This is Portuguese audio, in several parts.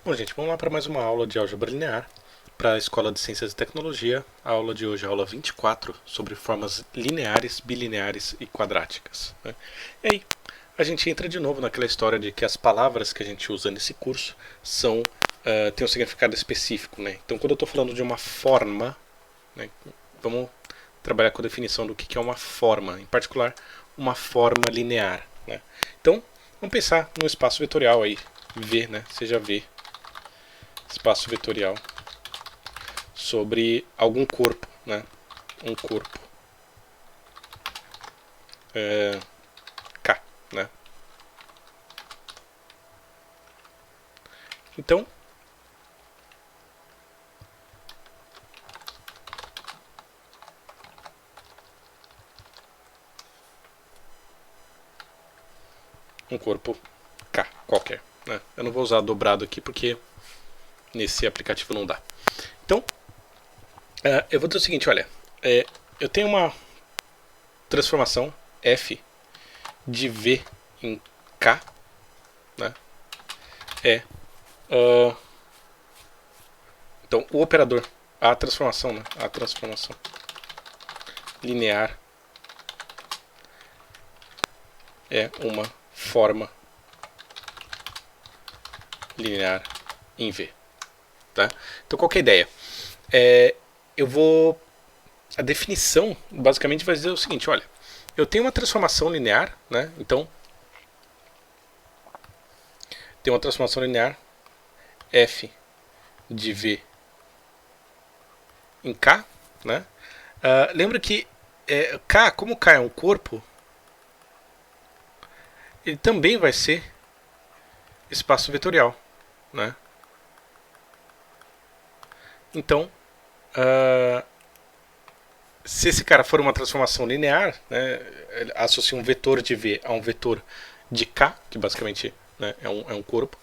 Bom, gente, vamos lá para mais uma aula de álgebra linear para a Escola de Ciências e Tecnologia. A aula de hoje é a aula 24, sobre formas lineares, bilineares e quadráticas, né? E aí, a gente entra de novo naquela história de que as palavras que a gente usa nesse curso têm um significado específico, né? Então, quando eu estou falando de uma forma, né, vamos trabalhar com a definição do que é uma forma, em particular, uma forma linear, né? Então, vamos pensar no espaço vetorial aí, V, né? Seja V, espaço vetorial sobre algum corpo, né? Um corpo K, né? Então, um corpo K qualquer, né? Eu não vou usar dobrado aqui porque nesse aplicativo não dá. Então, eu vou dizer o seguinte, olha, eu tenho uma transformação f de v em k, né? Então o operador, a transformação, né? A transformação linear é uma forma linear em v, tá? Então qual que é a ideia? A definição basicamente vai dizer o seguinte, olha, eu tenho uma transformação linear, né? Então tem uma transformação linear f de v em k, né? Lembra que k, como k é um corpo, ele também vai ser espaço vetorial, né? Então, se esse cara for uma transformação linear, né, associa um vetor de v a um vetor de k, que basicamente, né, é um corpo,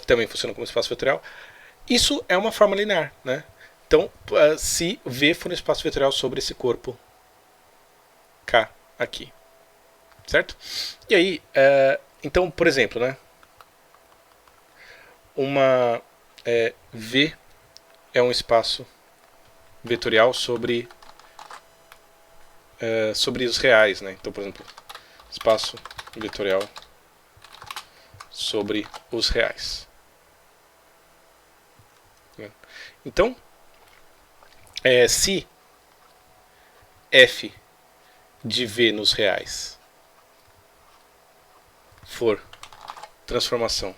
que também funciona como espaço vetorial, isso é uma forma linear, né? Então, se V for um espaço vetorial sobre esse corpo K aqui, certo? E aí, então, por exemplo, né? V é um espaço vetorial sobre os reais, né? Então, por exemplo, espaço vetorial sobre os reais. Então, se f de v nos reais for transformação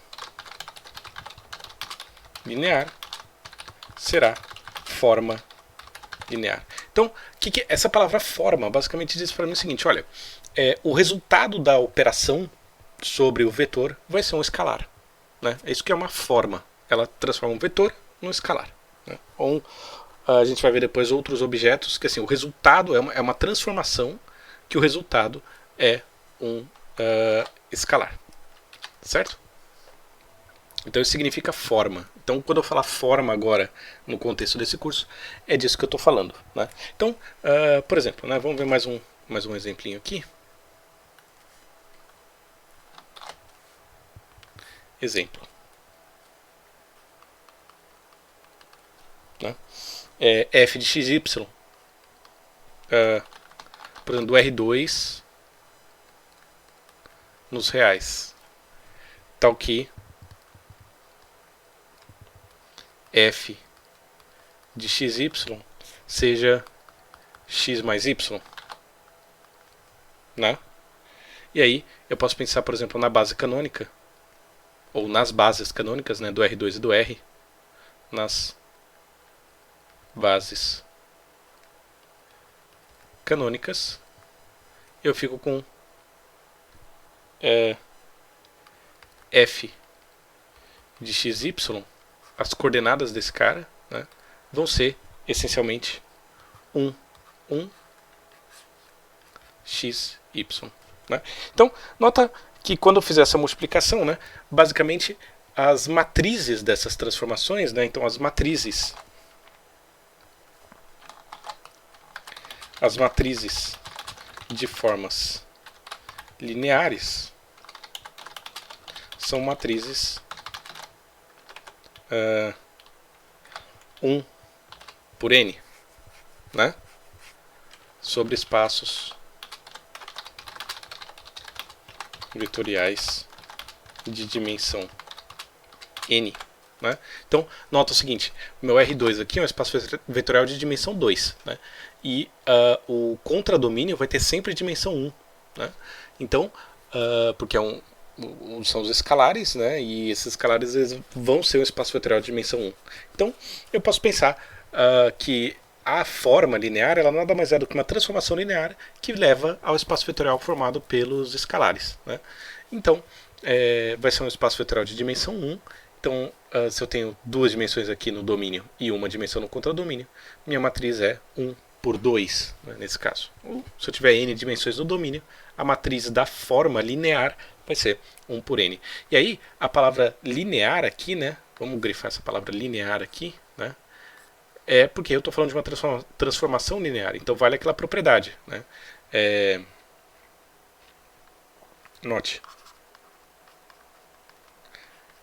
linear, será forma linear. Então, essa palavra forma basicamente diz para mim o seguinte, olha, o resultado da operação sobre o vetor vai ser um escalar, né? É isso que é uma forma. Ela transforma um vetor num escalar, né? A gente vai ver depois outros objetos que assim, o resultado é uma transformação que o resultado é um escalar, certo? Então isso significa forma. Então quando eu falar forma agora no contexto desse curso, é disso que eu estou falando, né? Então, por exemplo, né, vamos ver mais um exemplinho aqui. Exemplo, né? F de xy, por exemplo, do R2 nos reais, tal que f de xy seja x mais y, né? E aí eu posso pensar, por exemplo, na base canônica, ou nas bases canônicas, né, do R2 e do R, nas bases canônicas, eu fico com f de xy, as coordenadas desse cara, né, vão ser essencialmente 1 xy, né? Então, nota que quando eu fizer essa multiplicação, né, basicamente as matrizes dessas transformações, né, então as matrizes de formas lineares são matrizes 1 por n, né? Sobre espaços vetoriais de dimensão n. Né? Então, nota o seguinte, meu R2 aqui é um espaço vetorial de dimensão 2, né? E o contradomínio vai ter sempre dimensão 1. Né? Então, porque são os escalares, né? E esses escalares eles vão ser um espaço vetorial de dimensão 1. Então, eu posso pensar que a forma linear ela nada mais é do que uma transformação linear que leva ao espaço vetorial formado pelos escalares. Né? Então, vai ser um espaço vetorial de dimensão 1. Então, se eu tenho duas dimensões aqui no domínio e uma dimensão no contradomínio, minha matriz é 1 por 2, né, nesse caso. Ou, se eu tiver n dimensões no domínio, a matriz da forma linear vai ser 1 por n. E aí, a palavra linear aqui, né, vamos grifar essa palavra linear aqui, né, é porque eu estou falando de uma transformação linear, então vale aquela propriedade. Né, note,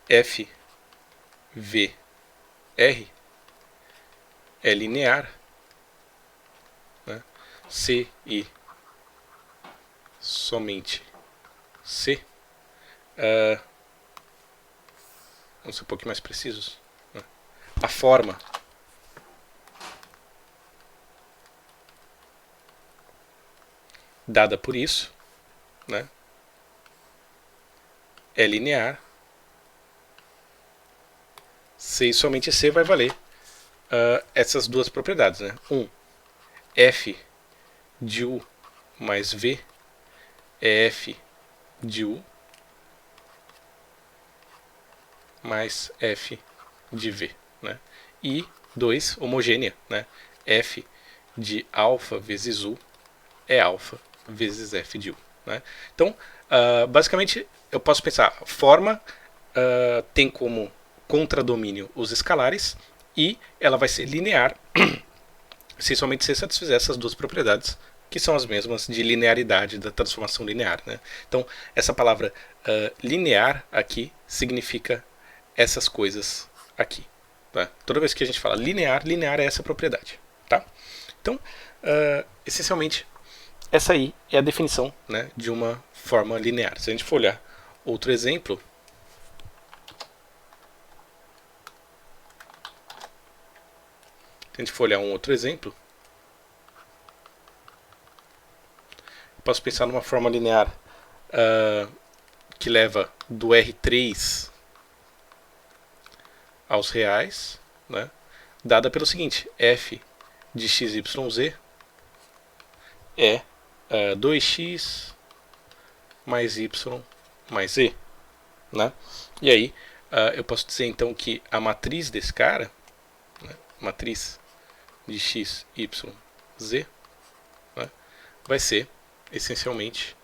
f v r é linear, né? C e somente C. Vamos ser um pouquinho mais precisos. Né? A forma dada por isso, né? É linear. C e somente C vai valer essas duas propriedades. Né? F de U mais V é F de U mais F de V. Né? E 2, homogênea. Né? F de alfa vezes U é alfa vezes F de U. Né? Então, basicamente, eu posso pensar, forma tem como contradomínio os escalares e ela vai ser linear se somente se satisfizer essas duas propriedades, que são as mesmas de linearidade da transformação linear. Né? Então, essa palavra linear aqui significa essas coisas aqui. Tá? Toda vez que a gente fala linear, linear é essa propriedade. Tá? Então, essencialmente, essa aí é a definição, né, de uma forma linear. Se a gente for olhar outro exemplo, posso pensar numa forma linear que leva do R3 aos reais, né, dada pelo seguinte, f de XYZ é 2x mais y mais z. Né? E aí eu posso dizer então que a matriz desse cara, né, matriz de x, y, z, né, vai ser essencialmente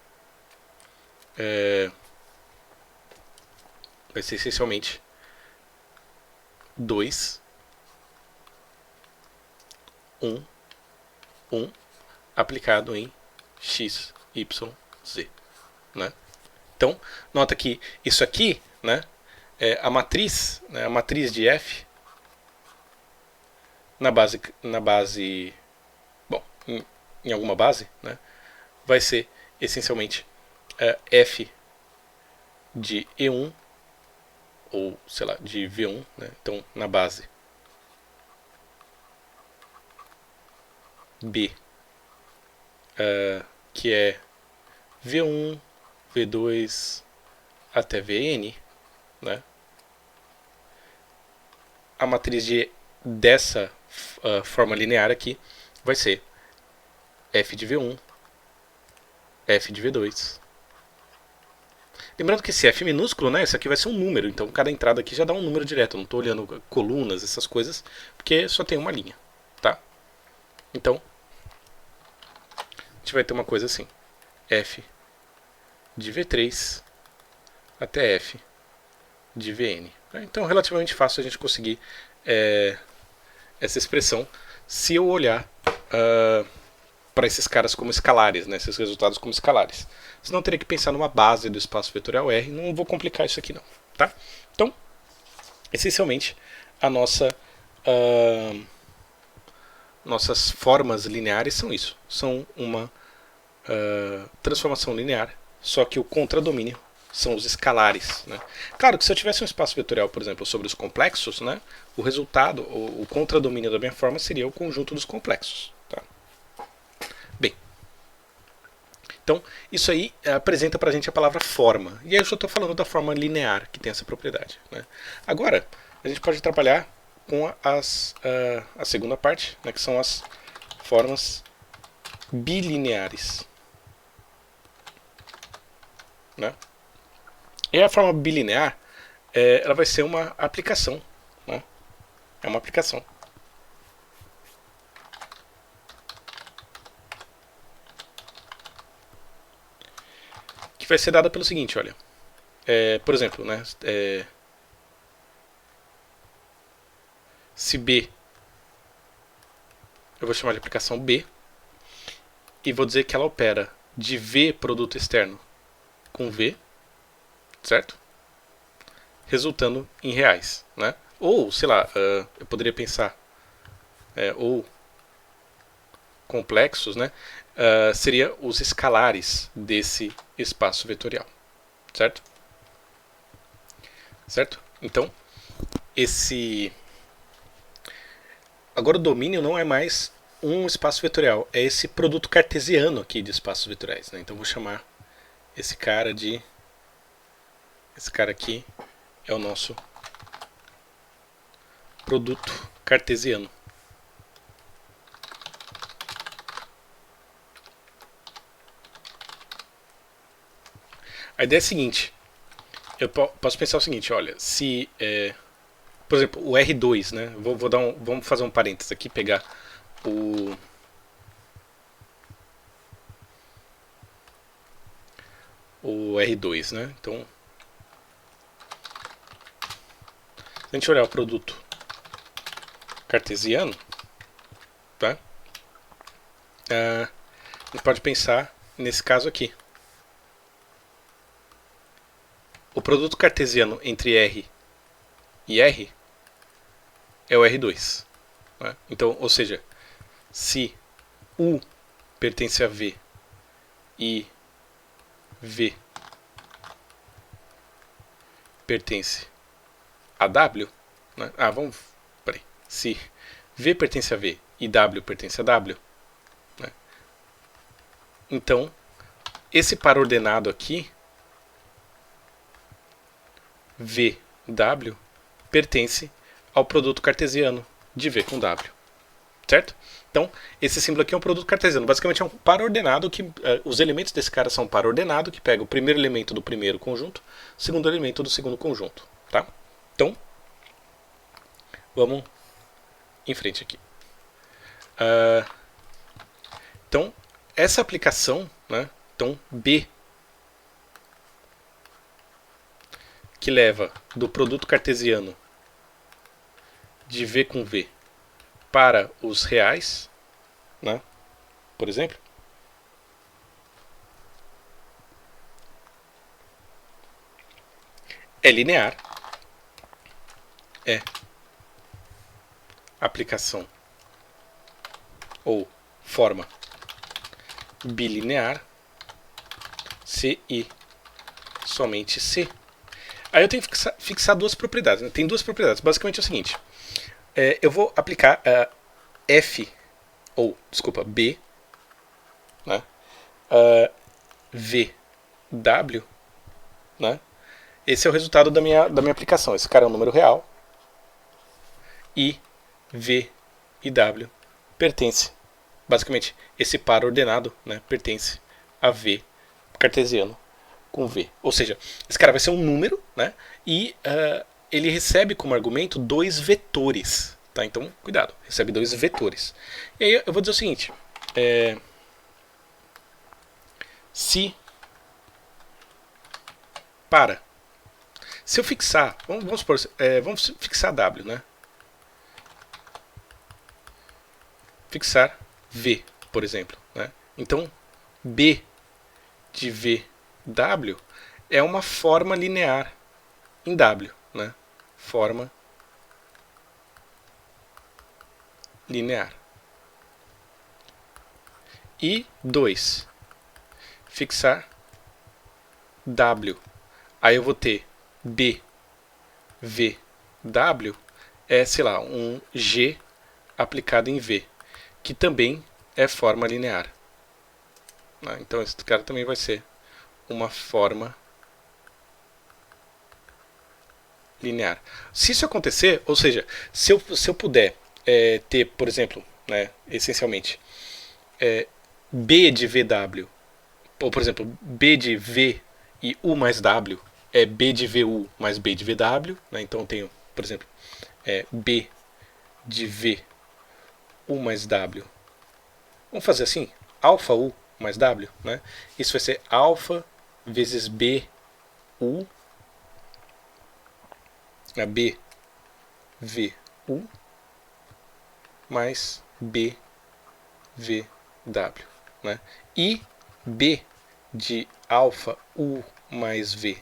2, 1, 1 aplicado em x, y, z. Né? Então, nota que isso aqui, né, é a matriz de f na base, bom, em alguma base, né, vai ser essencialmente f de E1 ou, sei lá, de V1, né, então na base B, que é V1, V2 até Vn, né? A matriz dessa forma linear aqui vai ser f de V1, f de V2. Lembrando que esse f minúsculo, né, esse aqui vai ser um número, então cada entrada aqui já dá um número direto. Eu não estou olhando colunas, essas coisas, porque só tem uma linha. Tá? Então, a gente vai ter uma coisa assim, f de V3 até f de Vn. Então, relativamente fácil a gente conseguir essa expressão se eu olhar para esses caras como escalares, né, esses resultados como escalares. Senão eu teria que pensar numa base do espaço vetorial R, não vou complicar isso aqui não. Tá? Então, essencialmente, a nossas formas lineares são isso. São uma transformação linear, só que o contradomínio são os escalares, né? Claro que se eu tivesse um espaço vetorial, por exemplo, sobre os complexos, né, o resultado, o contradomínio da minha forma seria o conjunto dos complexos. Tá? Bem, então isso aí apresenta para a gente a palavra forma. E aí eu já estou falando da forma linear, que tem essa propriedade. Né? Agora, a gente pode trabalhar com a segunda parte, né, que são as formas bilineares. Né? E a forma bilinear, ela vai ser uma aplicação. Né? É uma aplicação. Que vai ser dada pelo seguinte, olha. Por exemplo, né, se B, eu vou chamar de aplicação B, e vou dizer que ela opera de V produto externo com V, certo? Resultando em reais, né? Ou, sei lá, eu poderia pensar, ou complexos, né? Seria os escalares desse espaço vetorial, certo? Certo? Então, agora o domínio não é mais um espaço vetorial, é esse produto cartesiano aqui de espaços vetoriais, né? Então vou chamar esse cara aqui é o nosso produto cartesiano. A ideia é a seguinte, eu posso pensar o seguinte, olha, se, por exemplo, o R2, né, vamos fazer um parênteses aqui, pegar o R2, né, então, se a gente olhar o produto cartesiano, tá, a gente pode pensar nesse caso aqui. O produto cartesiano entre R e R é o R2. Né? Então, ou seja, se U pertence a V e V pertence a W, né? Peraí. Se V pertence a V e W pertence a W, né? Então, esse par ordenado aqui VW pertence ao produto cartesiano de V com W, certo? Então, esse símbolo aqui é um produto cartesiano. Basicamente é um par ordenado que os elementos desse cara são um par ordenado que pega o primeiro elemento do primeiro conjunto, o segundo elemento do segundo conjunto, tá? Então, vamos em frente aqui. Então, essa aplicação, né? Então, B que leva do produto cartesiano de V com V para os reais, né? Por exemplo, é linear, é aplicação ou forma bilinear, C e somente C. Aí eu tenho que fixar duas propriedades. Né? Tem duas propriedades. Basicamente é o seguinte. Eu vou aplicar F, ou, desculpa, B, né? V, W, né? Esse é o resultado da minha aplicação. Esse cara é um número real. E V e W pertence, basicamente, esse par ordenado, né, pertence a V cartesiano com V. Ou seja, esse cara vai ser um número, né? E ele recebe como argumento dois vetores. Tá? Então, cuidado, recebe dois vetores. E aí eu vou dizer o seguinte. Se eu fixar, vamos supor, vamos fixar W, né? Fixar V, por exemplo. Né? Então, B de VW é uma forma linear em W, né? Forma linear. E 2, fixar W. Aí eu vou ter B, V, W, é, sei lá, um G aplicado em V, que também é forma linear. Então esse cara também vai ser uma forma linear. Se isso acontecer, ou seja, se eu puder ter, por exemplo, né, essencialmente, B de VW, ou por exemplo, B de V e U mais W é B de VU mais B de VW, né, então eu tenho, por exemplo, B de V U mais W. Vamos fazer assim, alfa U mais W, né? Isso vai ser alfa vezes B U, B V U mais B V W, né? E B de alfa U mais V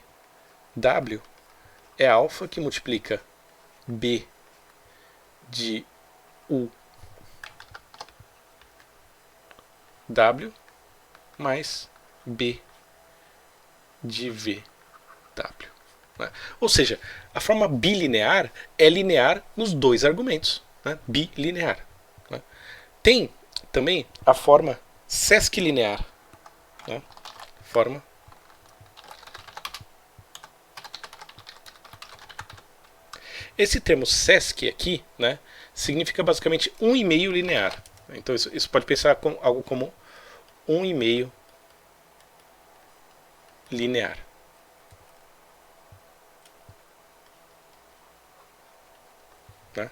W é alfa que multiplica B de U W mais B de V W. Né? Ou seja, a forma bilinear é linear nos dois argumentos. Né? Bilinear. Né? Tem também a forma sesquilinear. Né? Forma Esse termo sesc aqui, né, significa basicamente 1,5 linear. Então isso pode pensar como algo como 1,5 linear. Né?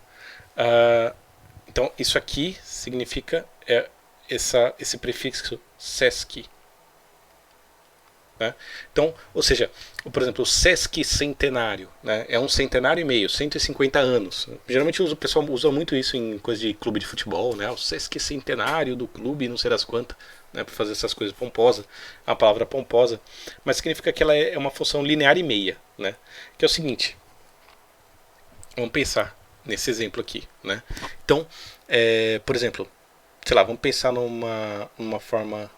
Então isso aqui significa esse prefixo sesc. Né? Então, ou seja, por exemplo, o sesquicentenário, né? É um centenário e meio, 150 anos. Geralmente o pessoal usa muito isso em coisa de clube de futebol, né? O sesquicentenário do clube, não sei das quantas, né? Para fazer essas coisas pomposas, a palavra pomposa, mas significa que ela é uma função linear e meia, né? Que é o seguinte, vamos pensar nesse exemplo aqui, né? Então, por exemplo, sei lá, vamos pensar numa forma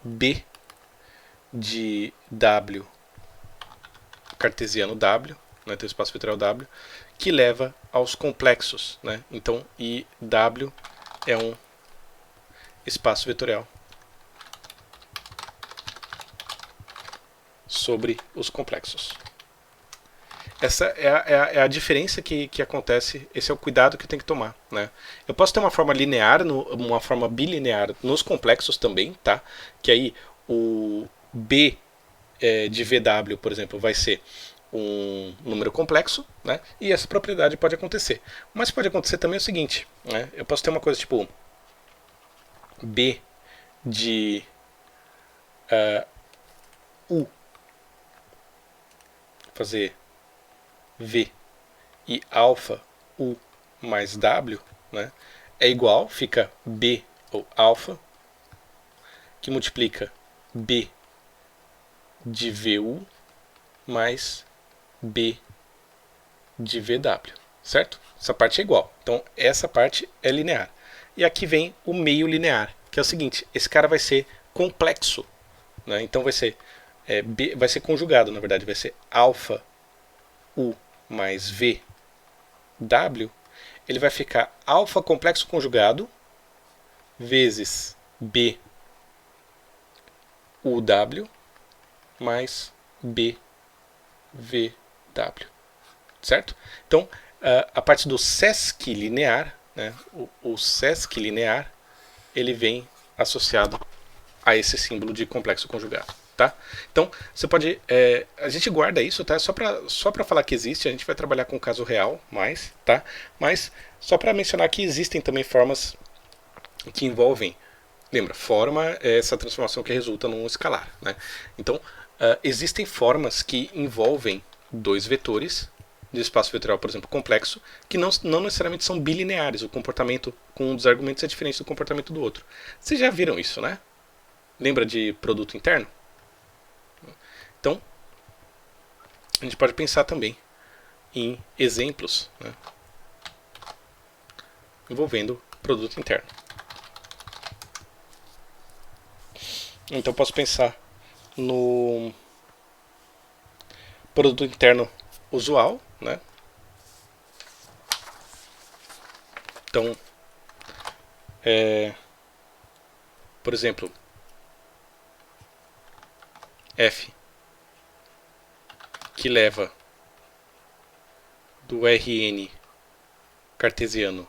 B de W cartesiano W, né, tem o espaço vetorial W, que leva aos complexos. Né? Então, e W é um espaço vetorial sobre os complexos. Essa é a diferença que acontece, esse é o cuidado que tem que tomar. Né? Eu posso ter uma forma linear, uma forma bilinear nos complexos também, tá? Que aí o B de VW, por exemplo, vai ser um número complexo, né? E essa propriedade pode acontecer. Mas pode acontecer também o seguinte, né? Eu posso ter uma coisa tipo B de U, fazer V e alfa U mais W, né? É igual, fica B ou alfa, que multiplica B de VU mais B de VW, certo? Essa parte é igual. Então, essa parte é linear. E aqui vem o meio linear, que é o seguinte, esse cara vai ser complexo. Né? Então, vai ser conjugado, na verdade, vai ser alfa U mais V W. Ele vai ficar alfa complexo conjugado vezes B UW mais B VW, certo? Então, a parte do sesquilinear, né, o sesquilinear, ele vem associado a esse símbolo de complexo conjugado. Tá? Então, você pode. A gente guarda isso, tá? Só para falar que existe, a gente vai trabalhar com o caso real mais, tá? Mas só para mencionar que existem também formas que envolvem. Lembra, forma é essa transformação que resulta num escalar. Né? Então, existem formas que envolvem dois vetores de espaço vetorial, por exemplo, complexo, que não necessariamente são bilineares. O comportamento com um dos argumentos é diferente do comportamento do outro. Vocês já viram isso, né? Lembra de produto interno? Então, a gente pode pensar também em exemplos, né, envolvendo produto interno. Então posso pensar no produto interno usual, né? Então, por exemplo, F, que leva do Rn cartesiano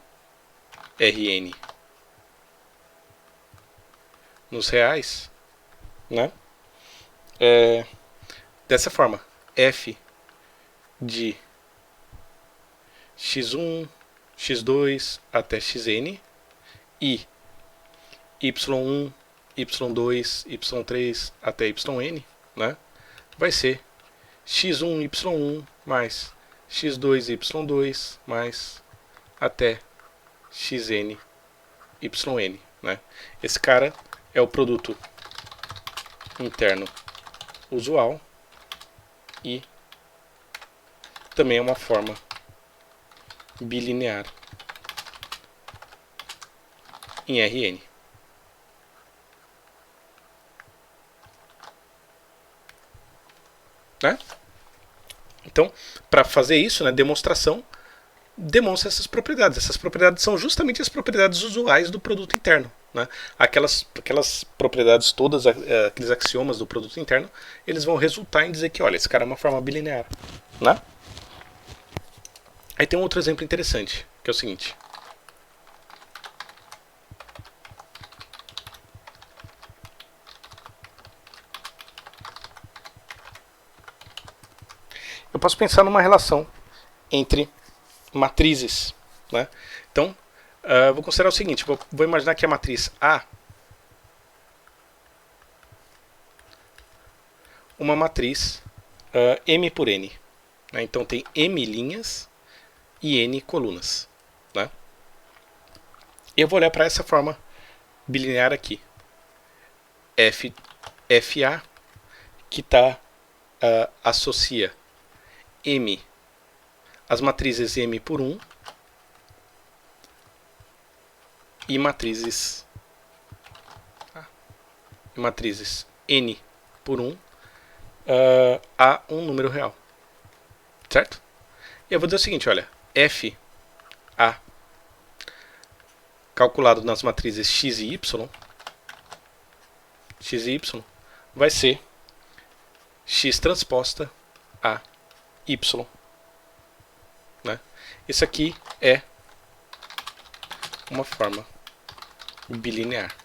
Rn nos reais, né? Dessa forma, F de x1, x2 até xn e y1, y2, y3 até yn, né? Vai ser x1, y1 mais x2, y2 mais até xn, yn, né? Esse cara é o produto interno usual e também é uma forma bilinear em Rn. Né? Então, para fazer isso, né, demonstração, demonstra essas propriedades. Essas propriedades são justamente as propriedades usuais do produto interno. Né? Aquelas propriedades todas, aqueles axiomas do produto interno, eles vão resultar em dizer que, olha, esse cara é uma forma bilinear. Né? Aí tem um outro exemplo interessante, que é o seguinte. Eu posso pensar numa relação entre matrizes. Né? Então, vou considerar o seguinte, vou imaginar que a matriz A, uma matriz M por N. Né? Então tem M linhas e N colunas. Né? Eu vou olhar para essa forma bilinear aqui. FA, que associa M, as matrizes M por 1 e matrizes N por 1 a um número real. Certo? E eu vou dizer o seguinte, olha, FA calculado nas matrizes x e y vai ser x transposta a y. Né? Isso aqui é uma forma bilinear.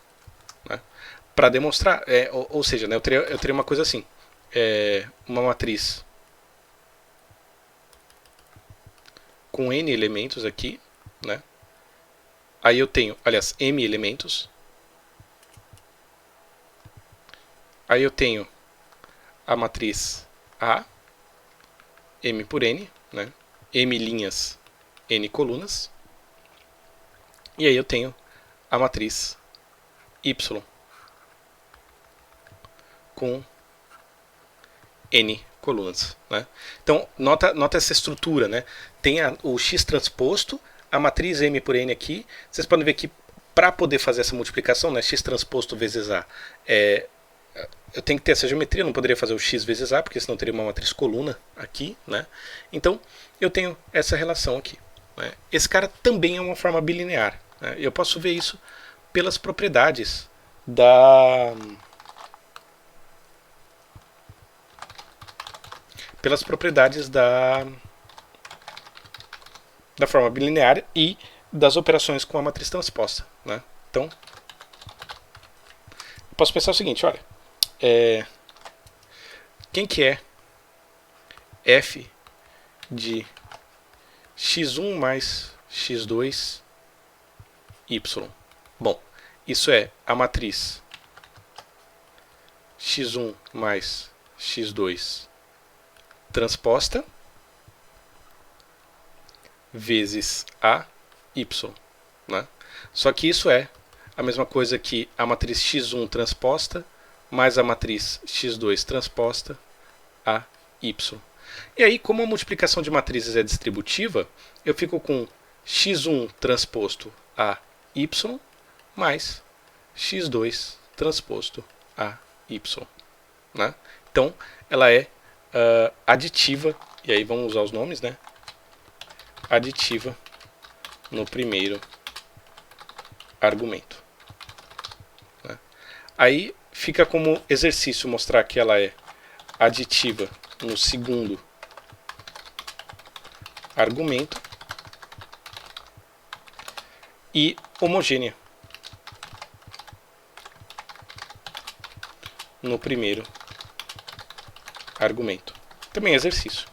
Né? Para demonstrar, ou seja, né, eu teria uma coisa assim, uma matriz com n elementos aqui, né? Aí eu tenho, aliás, m elementos. Aí eu tenho a matriz A, M por N, né? M linhas, N colunas. E aí eu tenho a matriz Y com N colunas. Né? Então, nota essa estrutura. Né? Tem o X transposto, a matriz M por N aqui. Vocês podem ver que para poder fazer essa multiplicação, né, X transposto vezes A, eu tenho que ter essa geometria, não poderia fazer o x vezes A, porque senão teria uma matriz coluna aqui. Né? Então, eu tenho essa relação aqui. Né? Esse cara também é uma forma bilinear. Né? Eu posso ver isso pelas propriedades da forma bilinear e das operações com a matriz transposta. Né? Então, eu posso pensar o seguinte, olha, quem que é f de x1 mais x2 y? Bom, isso é a matriz x1 mais x2 transposta vezes a y. Né? Só que isso é a mesma coisa que a matriz x1 transposta mais a matriz x2 transposta a y. E aí, como a multiplicação de matrizes é distributiva, eu fico com x1 transposto a y mais x2 transposto a y. Né? Então, ela é aditiva, e aí vamos usar os nomes, né? Aditiva no primeiro argumento. Né? Aí fica como exercício mostrar que ela é aditiva no segundo argumento e homogênea no primeiro argumento. Também é exercício.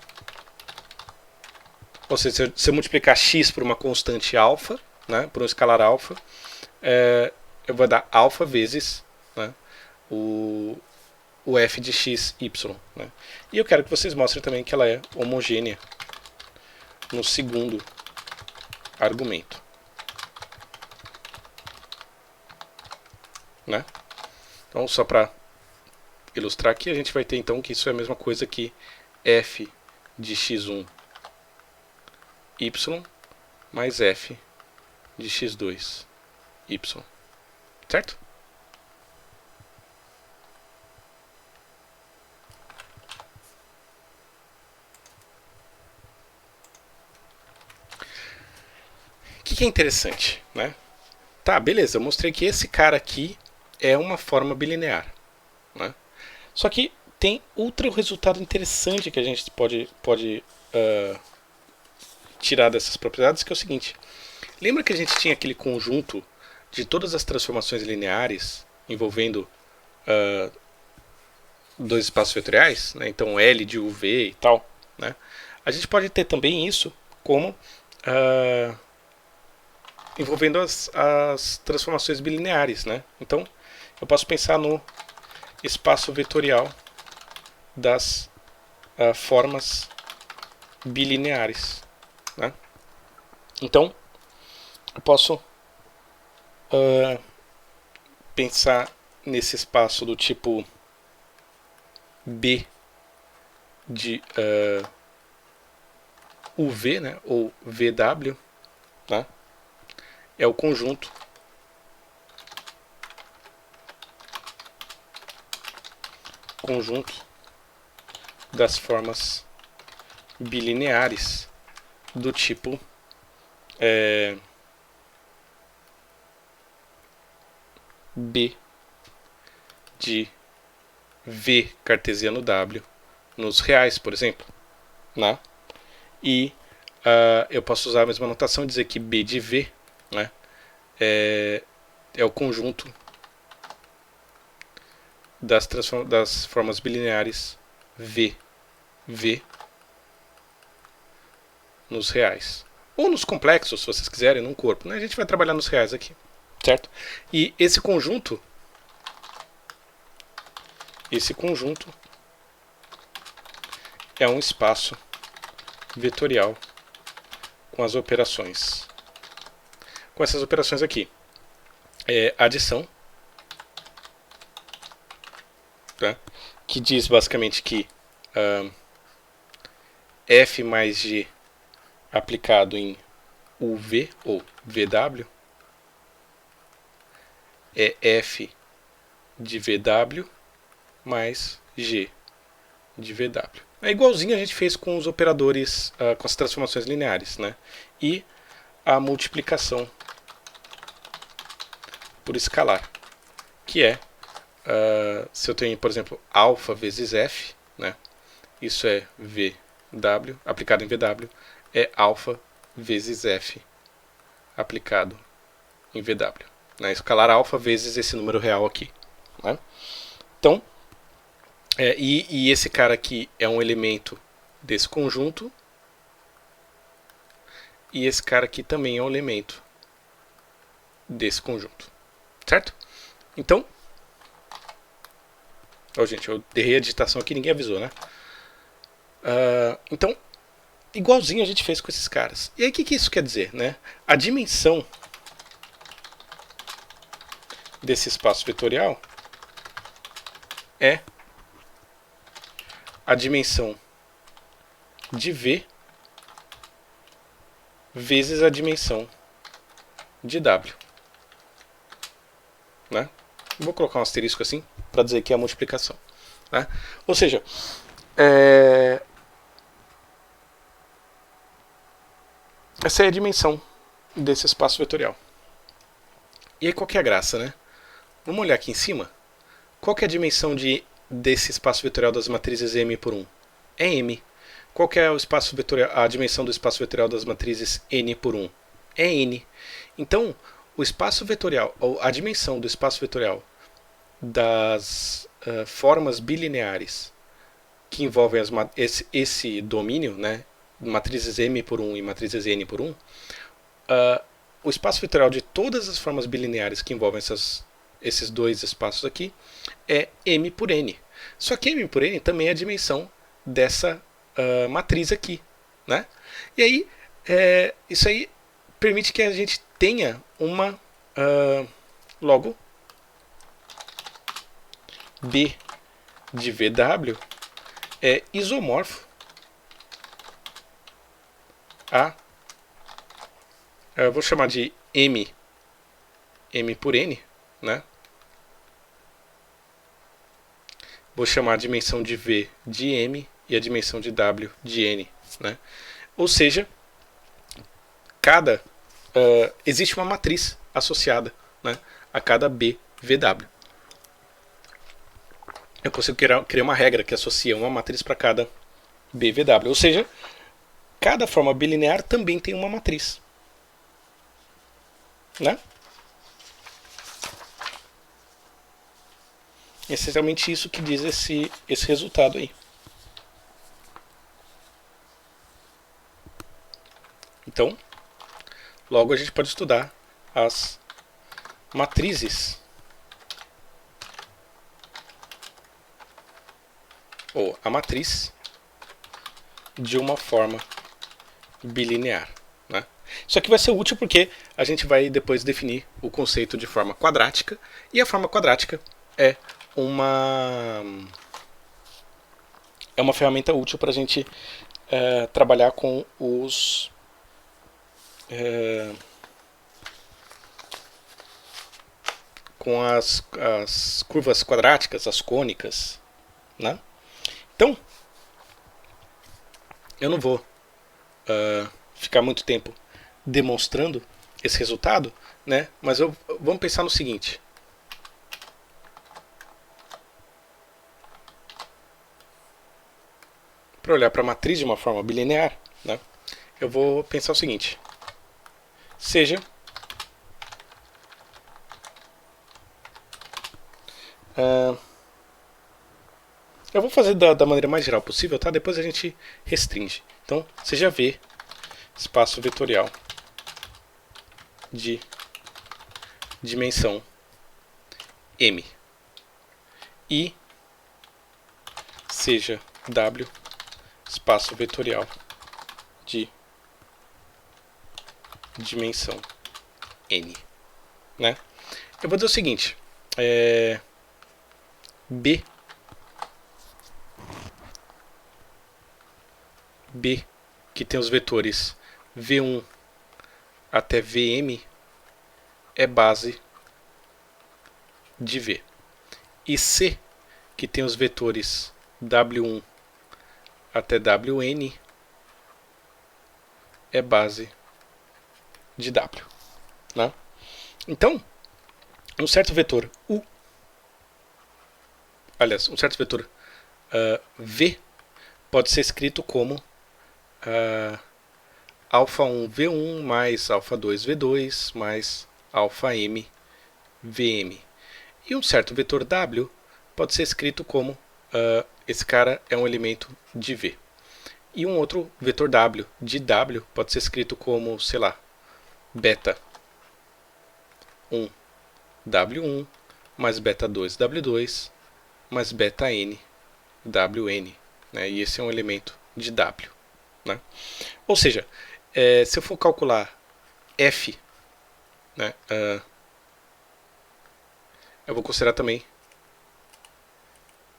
Ou seja, se eu multiplicar x por uma constante alfa, né, por um escalar alfa, eu vou dar alfa vezes, né, o f de x, y. Né? E eu quero que vocês mostrem também que ela é homogênea no segundo argumento. Né? Então, só para ilustrar aqui, a gente vai ter então que isso é a mesma coisa que f de x1 y mais f de x2 y. Certo? O que é interessante, né? Tá, beleza, eu mostrei que esse cara aqui é uma forma bilinear. Né? Só que tem outro resultado interessante que a gente pode tirar dessas propriedades, que é o seguinte. Lembra que a gente tinha aquele conjunto de todas as transformações lineares envolvendo dois espaços vetoriais? Né? Então L de UV e tal. Né? A gente pode ter também isso como envolvendo as transformações bilineares. Né? Então eu posso pensar no espaço vetorial das formas bilineares. Né? Então, eu posso pensar nesse espaço do tipo B de UV, né? Ou VW. Né? É o conjunto das formas bilineares do tipo B de V cartesiano W nos reais, por exemplo. Né? E eu posso usar a mesma notação e dizer que B de V, né, é o conjunto das formas bilineares V nos reais. Ou nos complexos, se vocês quiserem, num corpo. Né? A gente vai trabalhar nos reais aqui. Certo? E esse conjunto é um espaço vetorial com as operações. Com essas operações aqui. Adição. Tá? Que diz basicamente que f mais g aplicado em UV ou VW é f de VW mais g de VW. É igualzinho a gente fez com os operadores, com as transformações lineares. Né? E a multiplicação por escalar, que é, se eu tenho, por exemplo, alfa vezes f, né? Isso é VW, aplicado em VW, é alfa vezes f aplicado em VW. Né? Escalar alfa vezes esse número real aqui. Né? Então, e esse cara aqui é um elemento desse conjunto, e esse cara aqui também é um elemento desse conjunto. Certo? Então, gente, eu errei a digitação aqui, ninguém avisou, né? Então, igualzinho a gente fez com esses caras. E aí o que isso quer dizer? Né? A dimensão desse espaço vetorial é a dimensão de V vezes a dimensão de W. né? Vou colocar um asterisco assim para dizer que é a multiplicação, né? Ou seja, essa é a dimensão desse espaço vetorial. E aí qual que é a graça, né? Vamos olhar aqui em cima. Qual que é a dimensão desse espaço vetorial das matrizes M por 1? É M. Qual que é o espaço vetorial, a dimensão do espaço vetorial das matrizes N por 1? É N. Então, o espaço vetorial, ou a dimensão do espaço vetorial das formas bilineares que envolvem esse domínio, né, matrizes M por 1 e matrizes N por 1, o espaço vetorial de todas as formas bilineares que envolvem esses dois espaços aqui é M por N. Só que M por N também é a dimensão dessa matriz aqui, né? E aí, isso aí permite que a gente tenha uma logo B de VW é isomorfo a, eu vou chamar de M por N, né? Vou chamar a dimensão de V de M e a dimensão de W de N, né? Ou seja, existe uma matriz associada, né, a cada BVW. Eu consigo criar uma regra que associa uma matriz para cada BVW. Ou seja, cada forma bilinear também tem uma matriz, né? É essencialmente isso que diz esse resultado aí. Então, logo a gente pode estudar as matrizes, ou a matriz de uma forma bilinear, né? Isso aqui vai ser útil porque a gente vai depois definir o conceito de forma quadrática, e a forma quadrática é uma ferramenta útil para a gente trabalhar com os com as curvas quadráticas, as cônicas, né? Então, eu não vou ficar muito tempo demonstrando esse resultado, né? Mas vamos pensar no seguinte. Para olhar para a matriz de uma forma bilinear, né, eu vou pensar o seguinte. Seja eu vou fazer da maneira mais geral possível, tá? Depois a gente restringe. Então, seja V espaço vetorial de dimensão M e seja W espaço vetorial de dimensão N, né? Eu vou dizer o seguinte, B que tem os vetores V1 até Vm é base de V. E C, que tem os vetores W1 até Wn, é base de W, né? Então, um certo vetor U, aliás, um certo vetor V pode ser escrito como alfa 1 V1 mais alfa 2 V2 mais alfa M Vm. E um certo vetor W pode ser escrito como esse cara é um elemento de V. E um outro vetor W de W pode ser escrito como, sei lá, beta 1 W1 mais beta 2 W2 mais beta N Wn, né? E esse é um elemento de W, né? Ou seja, se eu for calcular F, né, eu vou considerar também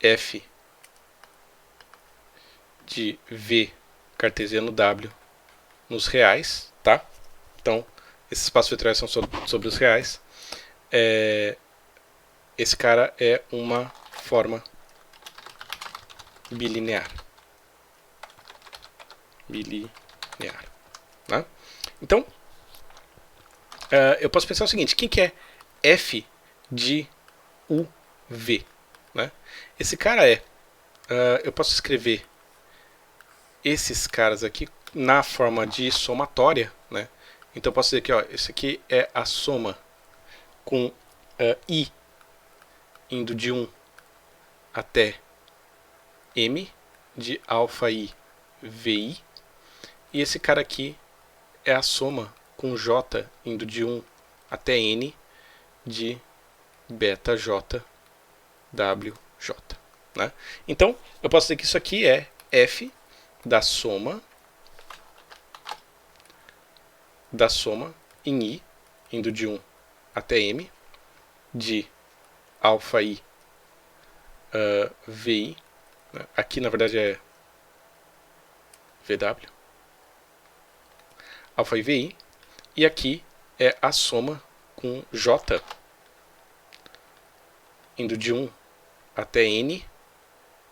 F de V cartesiano W nos reais, tá? Então, esses espaços vetoriais são sobre os reais. esse cara é uma forma bilinear. Bilinear. Né? Então, eu posso pensar o seguinte, quem que é f de uv? Né? Esse cara é, eu posso escrever esses caras aqui na forma de somatória, né? Então eu posso dizer que ó, esse aqui é a soma com i indo de 1 até m de alfa i vi, e esse cara aqui é a soma com j indo de 1 até n de beta j wj. Né? Então eu posso dizer que isso aqui é f da soma em i indo de 1 até m de alfa i vi, né? Aqui na verdade é vw, alfa i vi, e aqui é a soma com j indo de 1 até n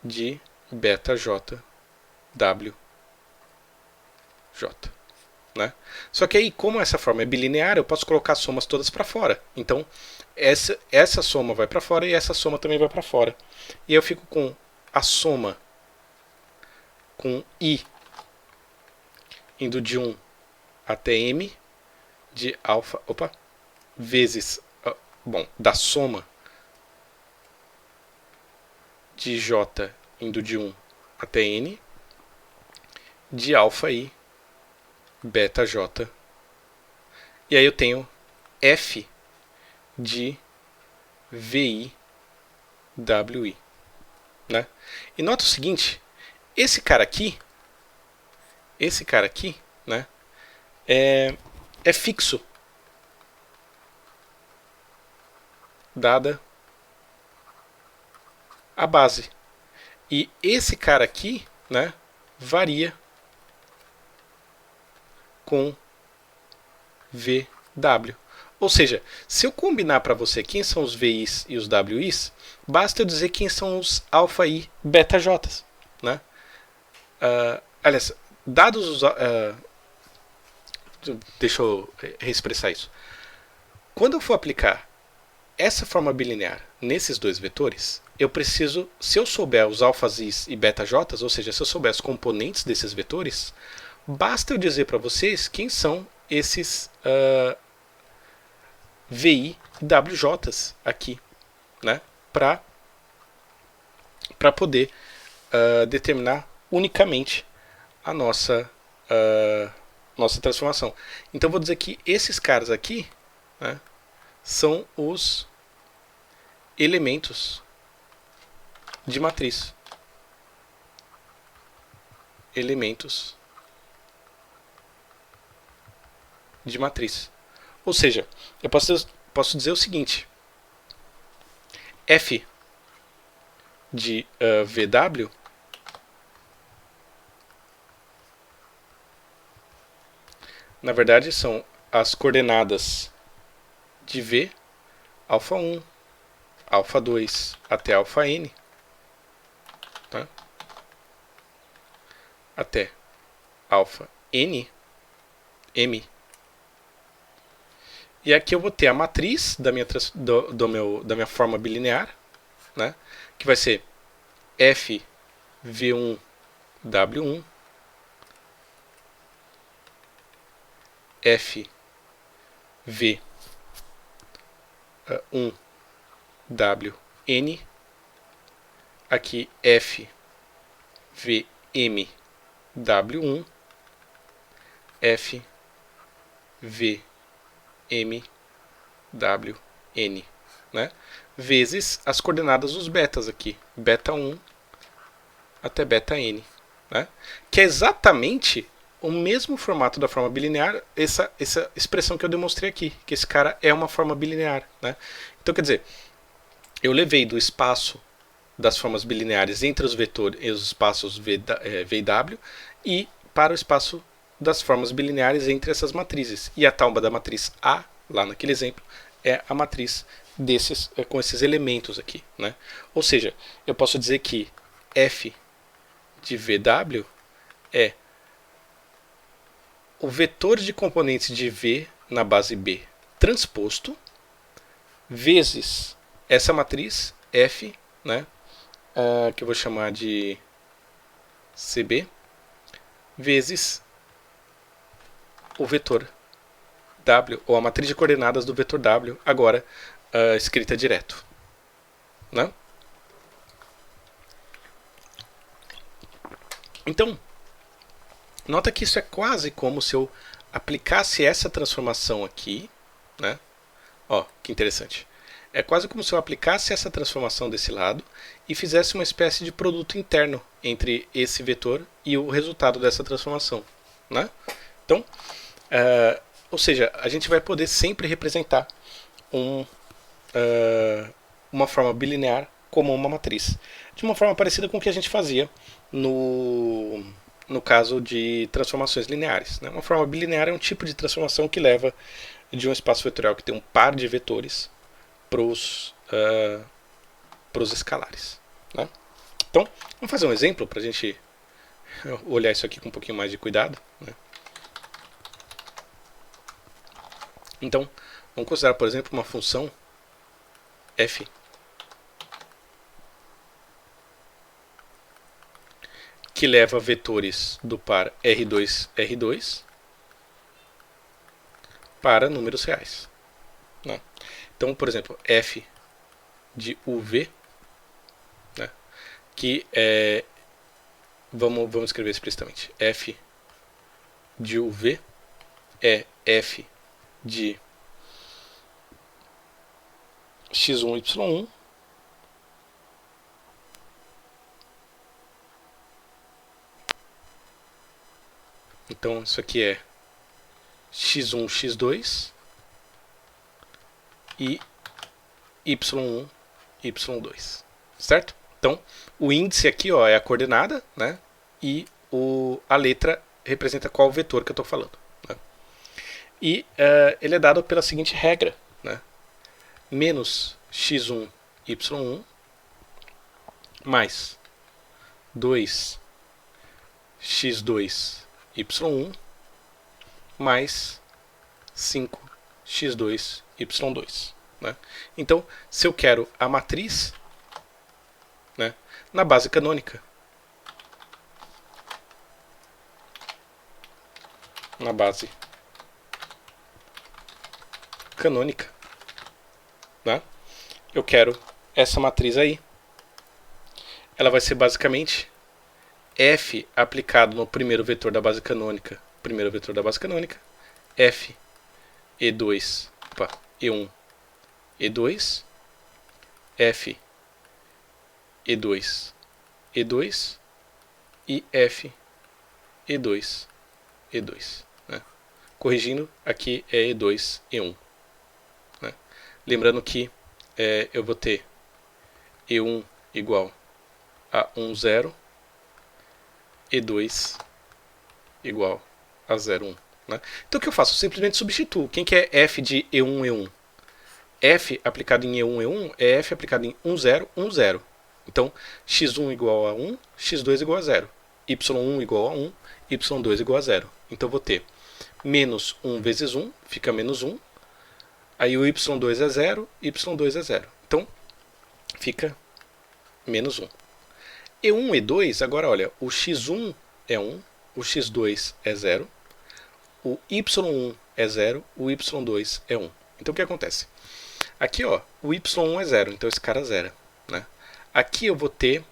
de beta j wj. Né? Só que aí, como essa forma é bilinear, eu posso colocar as somas todas para fora. Então, essa soma vai para fora e essa soma também vai para fora. E eu fico com a soma com i indo de 1 até m de alfa, vezes, da soma de j indo de 1 até n de alfa i beta j. E aí eu tenho f de vi wi. Né? E nota o seguinte, esse cara aqui, né, é fixo, dada a base. E esse cara aqui, né, varia com VW. Ou seja, se eu combinar para você quem são os VIs e os WIs, basta eu dizer quem são os alfa I beta Js. Né? Aliás, dados os... deixa eu reexpressar isso. Quando eu for aplicar essa forma bilinear nesses dois vetores, eu preciso, se eu souber os alfas Is e beta Js, ou seja, se eu souber os componentes desses vetores, basta eu dizer para vocês quem são esses VI e WJs aqui, né? Para poder determinar unicamente a nossa transformação. Então vou dizer que esses caras aqui, né, são os elementos de matriz. Elementos de matriz. Ou seja, eu posso dizer o seguinte: f de VW na verdade são as coordenadas de V, alfa 1, alfa 2 até alfa n, tá? Até alfa n, m. E aqui eu vou ter a matriz da minha, da minha forma bilinear, né? Que vai ser f v1 w1 f v 1 wn, aqui f v m w1 f v m w n, né? Vezes as coordenadas dos betas aqui, beta 1 até beta n, né? Que é exatamente o mesmo formato da forma bilinear, essa expressão que eu demonstrei aqui, que esse cara é uma forma bilinear, né? Então, quer dizer, eu levei do espaço das formas bilineares entre os vetores e os espaços v e w e para o espaço das formas bilineares entre essas matrizes. E a tálma da matriz A, lá naquele exemplo, é a matriz com esses elementos aqui, né? Ou seja, eu posso dizer que F de VW é o vetor de componentes de V na base B transposto vezes essa matriz F, né, que eu vou chamar de CB, vezes o vetor W, ou a matriz de coordenadas do vetor W, agora escrita direto. Né? Então, nota que isso é quase como se eu aplicasse essa transformação aqui, né? Ó, que interessante. É quase como se eu aplicasse essa transformação desse lado e fizesse uma espécie de produto interno entre esse vetor e o resultado dessa transformação, né? Então, ou seja, a gente vai poder sempre representar uma forma bilinear como uma matriz, de uma forma parecida com o que a gente fazia no caso de transformações lineares. Né? Uma forma bilinear é um tipo de transformação que leva de um espaço vetorial que tem um par de vetores para os escalares. Né? Então, vamos fazer um exemplo para a gente olhar isso aqui com um pouquinho mais de cuidado. Né? Então, vamos considerar, por exemplo, uma função f que leva vetores do par R2, R2 para números reais. Né? Então, por exemplo, f de UV, né, que é, vamos escrever explicitamente, f de UV é f de x1, y1 então isso aqui é x1, x2 e y1, y2, certo? Então, o índice aqui ó, é a coordenada, né? E a letra representa qual vetor que eu estou falando. Né? E ele é dado pela seguinte regra, né? Menos x1, y1 mais 2 x2, y1 mais 5 x2, y2. Né? Então, se eu quero a matriz, né, na base canônica, né, eu quero essa matriz aí. Ela vai ser basicamente f aplicado no primeiro vetor da base canônica, f e2, e1, e2, f e2, e2 e f e2, e2. Né? Corrigindo, aqui é e2, e1. Né? Lembrando que eu vou ter e1 igual a 1, 0, e2 igual a 0, 1. Né? Então o que eu faço? Eu simplesmente substituo. Quem que é f de e1, e1? F aplicado em E1, E1 é F aplicado em 1, 0, 1, 0. Então, x1 igual a 1, x2 igual a 0. y1 igual a 1, y2 igual a 0. Então, eu vou ter menos 1 vezes 1, fica menos 1. Aí o y2 é 0, y2 é 0. Então, fica menos 1. E1 e 2, agora olha, o x1 é 1, o x2 é 0, o y1 é 0, o y2 é 1. Então, o que acontece? Aqui, ó, o y1 é 0, então esse cara é 0. Né? Aqui eu vou ter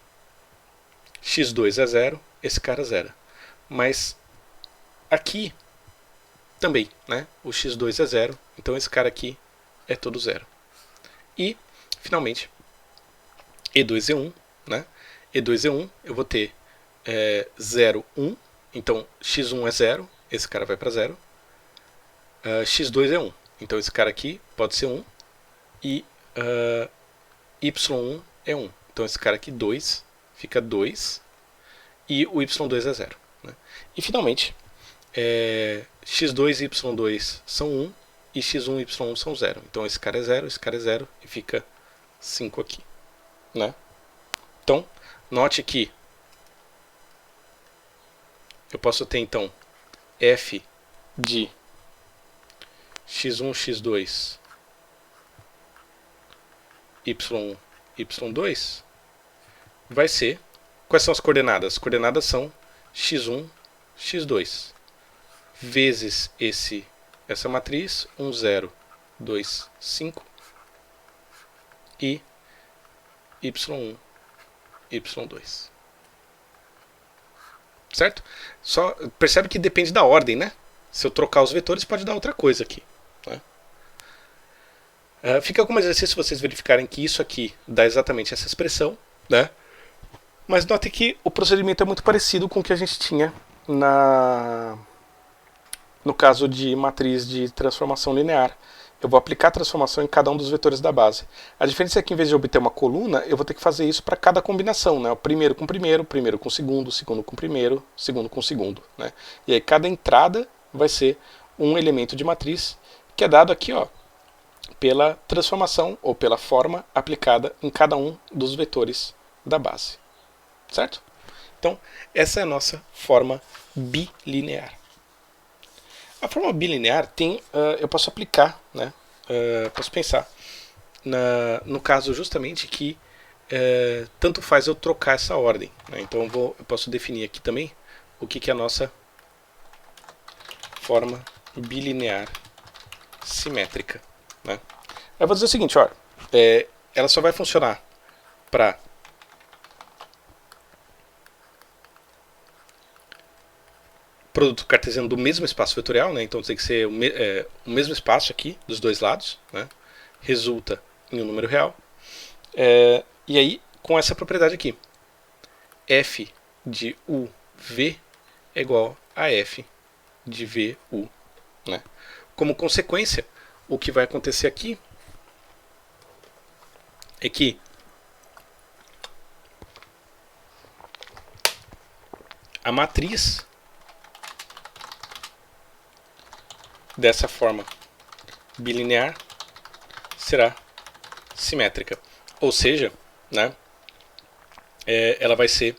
x2 é 0, esse cara é 0. Mas aqui também, né? O x2 é 0, então esse cara aqui é todo 0. E, finalmente, E2 e 1, né? E2 e 1, eu vou ter 0, 1, então x1 é 0, esse cara vai para 0. X2 é 1, então esse cara aqui pode ser 1. E y1 é 1. Então esse cara aqui, 2, fica 2. E o y2 é 0. Né? E finalmente, x2 e y2 são 1. e x1 e y1 são 0. Então esse cara é 0, esse cara é 0 e fica 5 aqui, né? Então, note que eu posso ter então f de x1, x2, y1, y2 vai ser... Quais são as coordenadas? As coordenadas são x1, x2 vezes essa matriz, 1, 0, 2, 5 e y1, y2. Certo? Só percebe que depende da ordem, né? Se eu trocar os vetores pode dar outra coisa aqui, né? Fica como exercício vocês verificarem que isso aqui dá exatamente essa expressão, né? Mas note que o procedimento é muito parecido com o que a gente tinha no caso de matriz de transformação linear. Eu vou aplicar a transformação em cada um dos vetores da base. A diferença é que, em vez de obter uma coluna, eu vou ter que fazer isso para cada combinação, né? O primeiro com primeiro, primeiro com segundo, segundo com primeiro, segundo com segundo, né? E aí cada entrada vai ser um elemento de matriz que é dado aqui, ó, pela transformação ou pela forma aplicada em cada um dos vetores da base. Certo? Então, essa é a nossa forma bilinear. A forma bilinear tem, eu posso aplicar, né? Posso pensar no caso justamente que tanto faz eu trocar essa ordem, né? Então eu posso definir aqui também o que é a nossa forma bilinear simétrica, né? Eu vou dizer o seguinte, ó, ela só vai funcionar para produto cartesiano do mesmo espaço vetorial, né? Então tem que ser o mesmo espaço aqui dos dois lados, né? Resulta em um número real. E aí, com essa propriedade aqui, f de uv é igual a f de vu, né? Como consequência, o que vai acontecer aqui é que a matriz dessa forma bilinear será simétrica. Ou seja, né, ela vai ser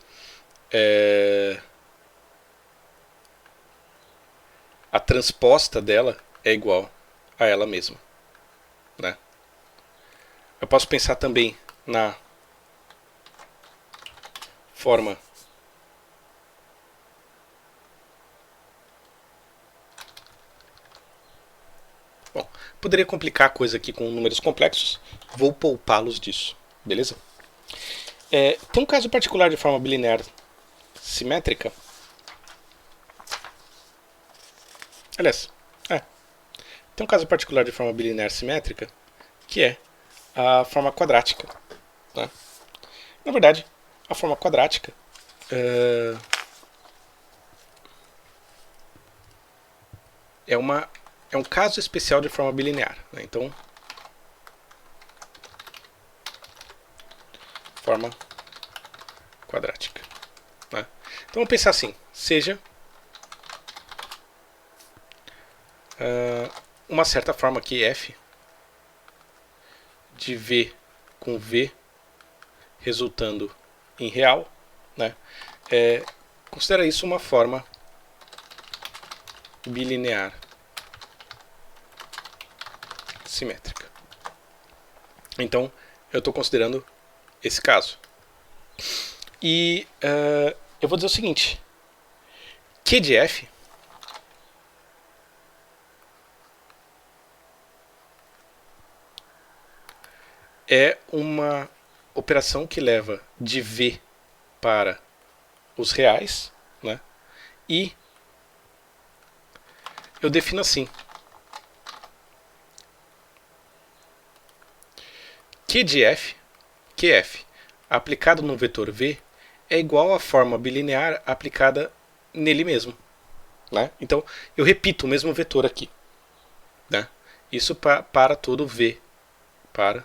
a transposta dela é igual a ela mesma, né? Eu posso pensar também na forma bom, poderia complicar a coisa aqui com números complexos, vou poupá-los disso, beleza? Tem um caso particular de forma bilinear simétrica. Aliás, tem um caso particular de forma bilinear simétrica que é a forma quadrática, né? Na verdade, a forma quadrática é um caso especial de forma bilinear, né? Então, forma quadrática, né? Então vamos pensar assim, seja uma certa forma aqui f de v com v resultando em real, né? Considera isso uma forma bilinear simétrica. Então, eu estou considerando esse caso. E eu vou dizer o seguinte, Q de f é uma operação que leva de v para os reais, né? E eu defino assim, Q de f, QF, aplicado no vetor v, é igual à forma bilinear aplicada nele mesmo, né? Então, eu repito o mesmo vetor aqui, né? Isso para todo v, para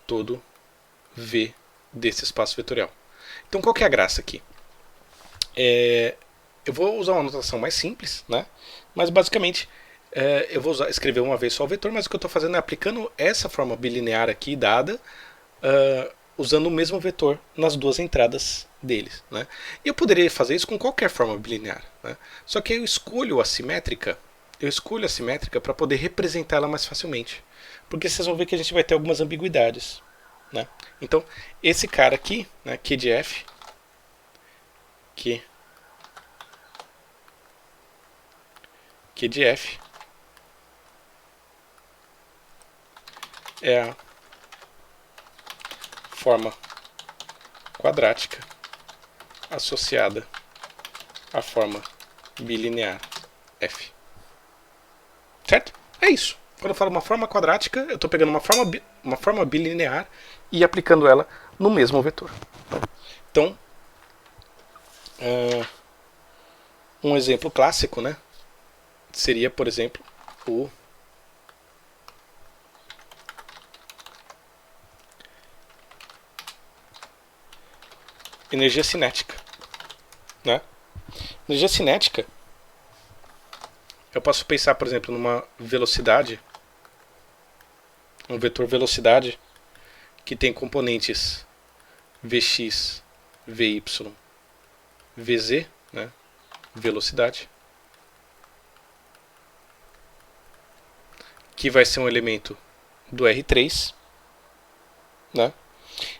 todo v desse espaço vetorial. Então, qual que é a graça aqui? Eu vou usar uma notação mais simples, né? Mas basicamente eu vou escrever uma vez só o vetor, mas o que eu estou fazendo é aplicando essa forma bilinear aqui dada, usando o mesmo vetor nas duas entradas deles. Né? E eu poderia fazer isso com qualquer forma bilinear. Né? Só que eu escolho a simétrica para poder representá-la mais facilmente. Porque vocês vão ver que a gente vai ter algumas ambiguidades. Né? Então, esse cara aqui, né, Q de F, Q de F, é a forma quadrática associada à forma bilinear F. Certo? É isso. Quando eu falo uma forma quadrática, eu estou pegando uma forma bilinear e aplicando ela no mesmo vetor. Então, um exemplo clássico, né, seria, por exemplo, o energia cinética. Né? Energia cinética, eu posso pensar, por exemplo, numa velocidade, um vetor velocidade que tem componentes Vx, Vy, Vz, né? Velocidade, que vai ser um elemento do R3, né?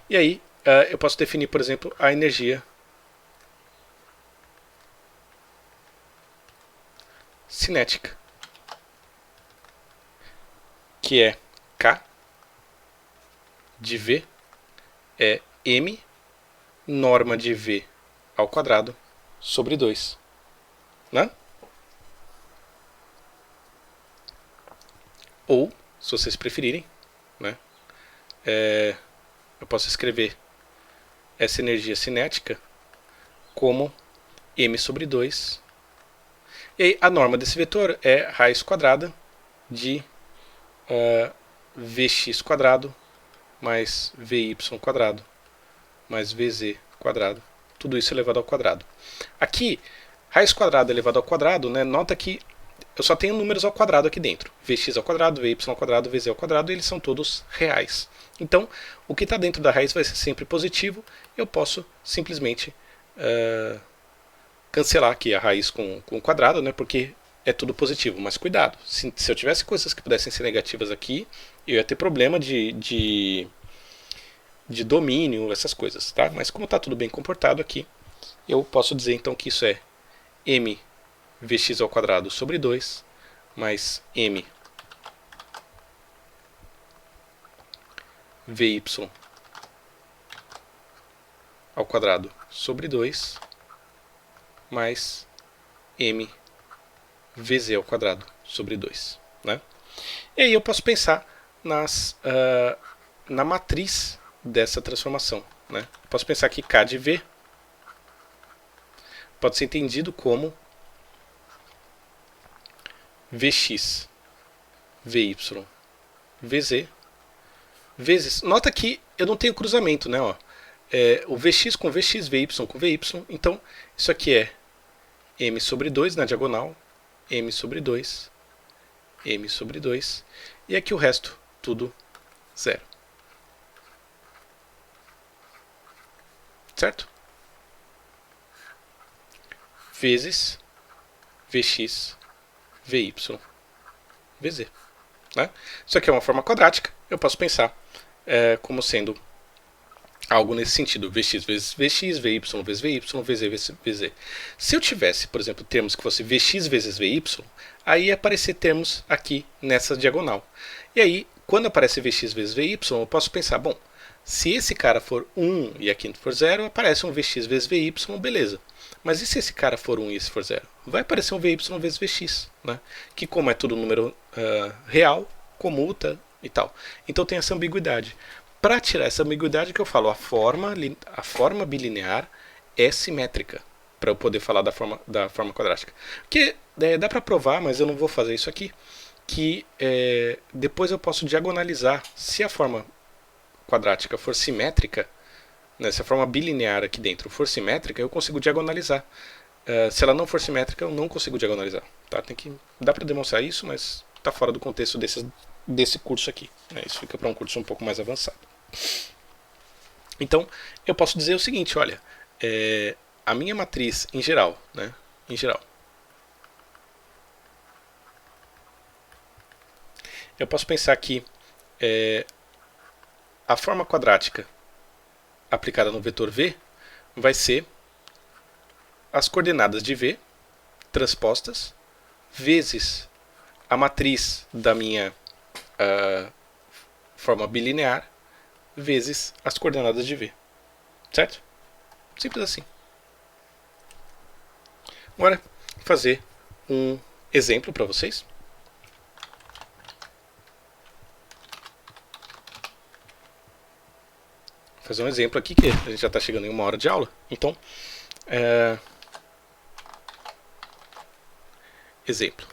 E aí eu posso definir, por exemplo, a energia cinética, que é K de V é M norma de V ao quadrado sobre 2. Né? Ou, se vocês preferirem, né, eu posso escrever essa energia cinética como M sobre 2. E aí, a norma desse vetor é raiz quadrada de Vx quadrado mais Vy quadrado mais Vz quadrado. Tudo isso elevado ao quadrado. Aqui, raiz quadrada elevado ao quadrado, né, nota que eu só tenho números ao quadrado aqui dentro. Vx ao quadrado, Vy ao quadrado, Vz ao quadrado, e eles são todos reais. Então, o que está dentro da raiz vai ser sempre positivo. Eu posso simplesmente cancelar aqui a raiz com o quadrado, né, porque é tudo positivo. Mas cuidado, se eu tivesse coisas que pudessem ser negativas aqui, eu ia ter problema de domínio, essas coisas. Tá? Mas como está tudo bem comportado aqui, eu posso dizer então que isso é m Vx ao quadrado sobre 2 mais m Vy ao quadrado sobre 2 mais m Vz ao quadrado sobre 2. Né? E aí eu posso pensar na matriz dessa transformação. Né? Posso pensar que K de V pode ser entendido como Vx, Vy, Vz, vezes... Nota que eu não tenho cruzamento, né? Ó. O Vx com Vx, Vy com Vy. Então, isso aqui é m sobre 2 na diagonal, m sobre 2, m sobre 2. E aqui o resto, tudo zero. Certo? Vezes Vx, Vy, Vz. Né? Isso aqui é uma forma quadrática. Eu posso pensar como sendo algo nesse sentido. Vx vezes Vx, Vy vezes Vy, Vz vezes Vz. Se eu tivesse, por exemplo, termos que fosse Vx vezes Vy, aí ia aparecer termos aqui nessa diagonal. E aí, quando aparece Vx vezes Vy, eu posso pensar, bom, se esse cara for 1 e aqui for 0, aparece um Vx vezes Vy, beleza. Mas e se esse cara for 1 e esse for 0? Vai aparecer um Vy vezes Vx, né? Que como é tudo número real, comuta e tal. Então tem essa ambiguidade. Para tirar essa ambiguidade que eu falo, a forma bilinear é simétrica, para eu poder falar da forma quadrática. Porque dá para provar, mas eu não vou fazer isso aqui, que depois eu posso diagonalizar. Se a forma quadrática for simétrica, né, se a forma bilinear aqui dentro for simétrica, eu consigo diagonalizar Se ela não for simétrica, eu não consigo diagonalizar. Tá? Dá para demonstrar isso, mas está fora do contexto desse curso aqui. Né? Isso fica para um curso um pouco mais avançado. Então, eu posso dizer o seguinte, olha, a minha matriz em geral, né, eu posso pensar que a forma quadrática aplicada no vetor V vai ser as coordenadas de V transpostas vezes a matriz da minha forma bilinear vezes as coordenadas de V. Certo? Simples assim. Agora, vou fazer um exemplo para vocês. Vou fazer um exemplo aqui, que a gente já está chegando em 1 hora de aula. Então, exemplo.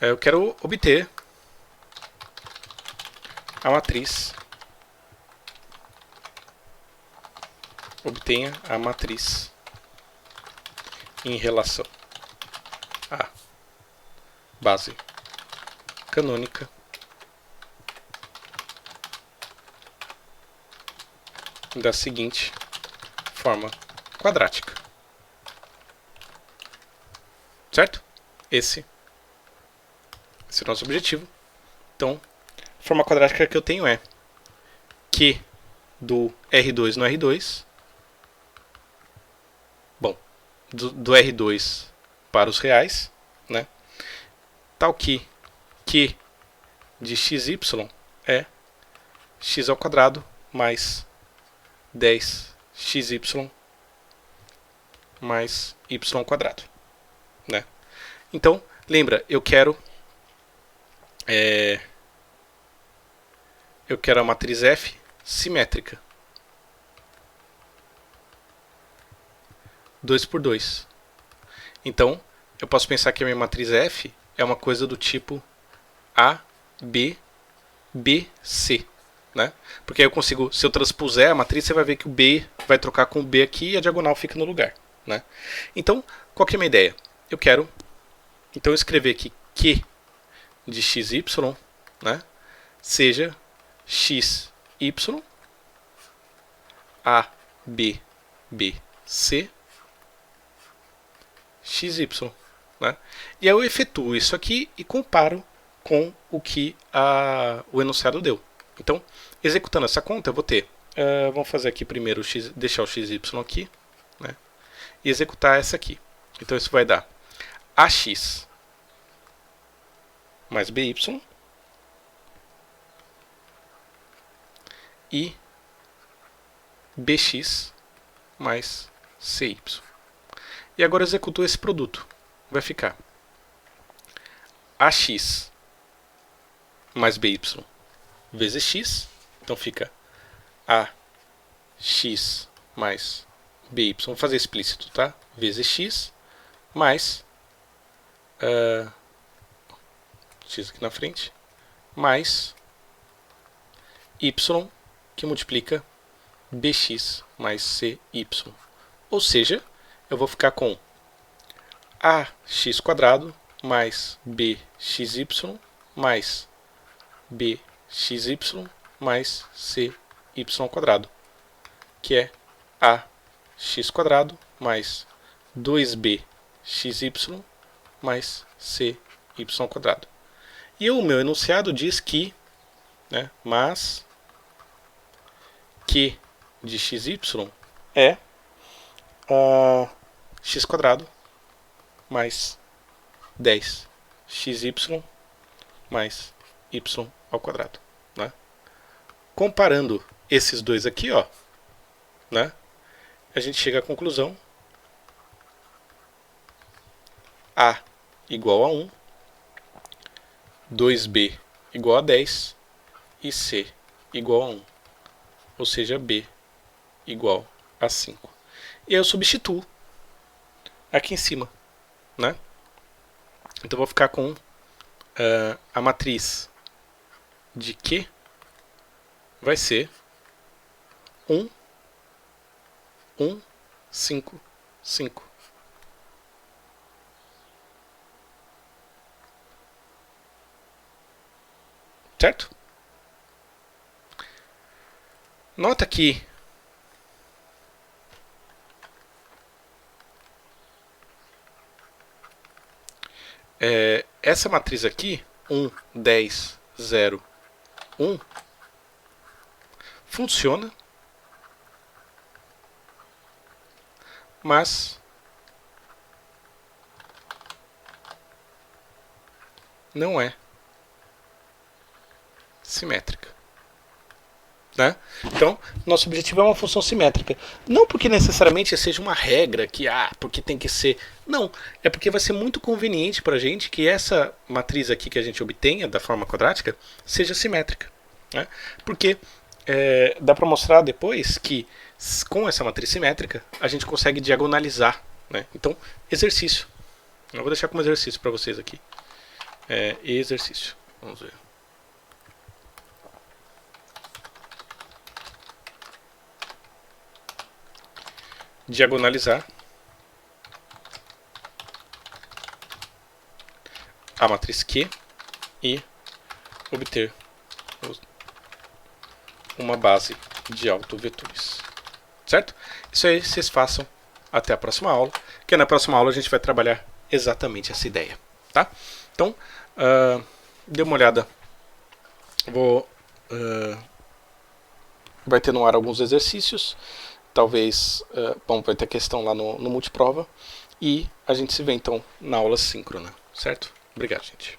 Eu quero obter a matriz. Obtenha a matriz em relação à base canônica da seguinte forma quadrática. Certo? Esse é o nosso objetivo. Então, a forma quadrática que eu tenho é Q do R2 no R2. Bom, do R2 para os reais, né? Tal que Q de xy é x ao quadrado mais 10xy mais y ao quadrado, né? Então, lembra, eu quero a matriz F simétrica. 2 por 2. Então, eu posso pensar que a minha matriz F é uma coisa do tipo A, B, B, C. Né? Porque aí eu consigo, se eu transpuser a matriz, você vai ver que o B vai trocar com o B aqui e a diagonal fica no lugar. Né? Então, qual que é a minha ideia? Eu quero então escrever aqui Q de xy, né, seja xy, A, B, B, C, xy. Né? E aí eu efetuo isso aqui e comparo com o que o enunciado deu. Então, executando essa conta, eu vou ter, vamos fazer aqui primeiro, deixar o xy aqui, né, e executar essa aqui. Então isso vai dar AX mais BY e BX mais CY. E agora eu executo esse produto. Vai ficar AX mais BY vezes X. Então fica AX mais BY. Vamos fazer explícito, tá? Vezes X mais X aqui na frente, mais Y, que multiplica BX mais CY. Ou seja, eu vou ficar com AX quadrado mais BXY mais BXY mais CY quadrado, que é AX quadrado mais 2BXY mais CY quadrado. E o meu enunciado diz que, né, mas Q de xy é x quadrado mais 10xy mais y ao quadrado. Né? Comparando esses dois aqui, ó, né, a gente chega à conclusão A igual a 1, 2B igual a 10 e C igual a 1. Ou seja, B igual a 5. E aí eu substituo aqui em cima. Né? Então eu vou ficar com a matriz de Q vai ser 1, 1, 5, 5. Certo? Nota que essa matriz aqui, 1, 10, 0, 1, funciona, mas não é simétrica. Né? Então, nosso objetivo é uma função simétrica. Não porque necessariamente seja uma regra que, porque tem que ser. Não, é porque vai ser muito conveniente para a gente que essa matriz aqui que a gente obtenha da forma quadrática seja simétrica. Né? Porque dá para mostrar depois que com essa matriz simétrica a gente consegue diagonalizar. Né? Então, exercício. Eu vou deixar como exercício para vocês aqui. Exercício. Vamos ver. Diagonalizar a matriz Q e obter uma base de autovetores. Certo? Isso aí vocês façam até a próxima aula, que na próxima aula a gente vai trabalhar exatamente essa ideia. Tá? Então, dê uma olhada. Vai ter no ar alguns exercícios. Talvez, vai ter questão lá no multiprova. E a gente se vê então na aula síncrona, certo? Obrigado, gente.